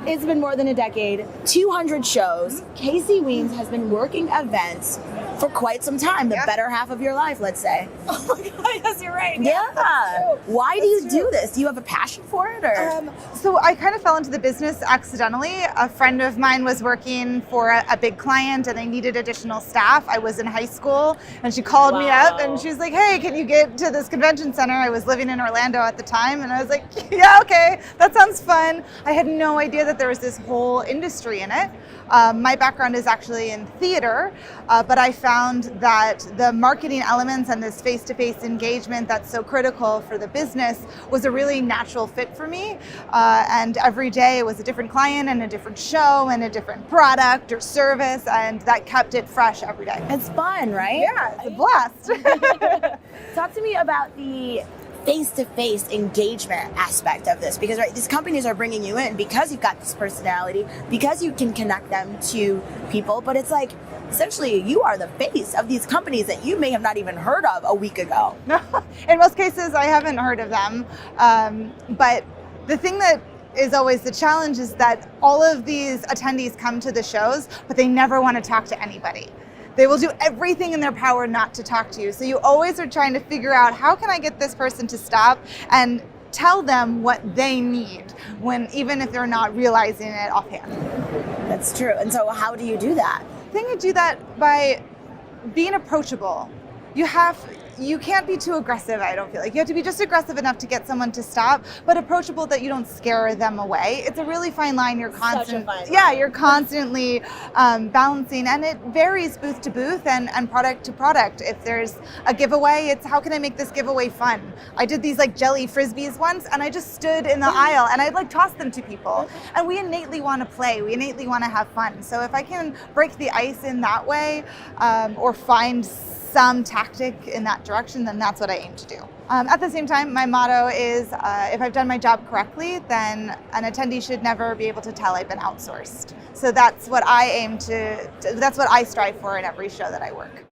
It's been more than a decade, 200 shows. Casey Weens has been working events for quite some time, the better half of your life, let's say. Oh my God, yes, you're right. Yeah. Why do you do this? Do you have a passion for it? Or? So I kind of fell into the business accidentally. A friend of mine was working for a big client and they needed additional staff. I was in high school and she called me up and she was like, hey, can you get to this convention center? I was living in Orlando at the time and I was like, yeah, okay, that sounds fun. I had no idea that there was this whole industry in it. My background is actually in theater, but I found that the marketing elements and this face-to-face engagement that's so critical for the business was a really natural fit for me. And every day it was a different client and a different show and a different product or service, and that kept it fresh every day. It's fun, right? Yeah, it's a blast. Talk to me about the face-to-face engagement aspect of this, because these companies are bringing you in because you've got this personality, because you can connect them to people, but it's like essentially you are the face of these companies that you may have not even heard of a week ago. In most cases I haven't heard of them, but the thing that is always the challenge is that all of these attendees come to the shows, but they never want to talk to anybody. They will do everything in their power not to talk to you. So you always are trying to figure out, how can I get this person to stop and tell them what they need, when even if they're not realizing it offhand. That's true. And so how do you do that? I think you do that by being approachable. You can't be too aggressive, I don't feel like. You have to be just aggressive enough to get someone to stop, but approachable that you don't scare them away. It's a really fine line. You're constantly balancing, and it varies booth to booth and product to product. If there's a giveaway, it's how can I make this giveaway fun? I did these like jelly frisbees once, and I just stood in the aisle and I'd like toss them to people. And we innately want to play. We innately want to have fun. So if I can break the ice in that way, or find some tactic in that direction, then that's what I aim to do. At the same time, my motto is if I've done my job correctly, then an attendee should never be able to tell I've been outsourced. So that's what I strive for in every show that I work.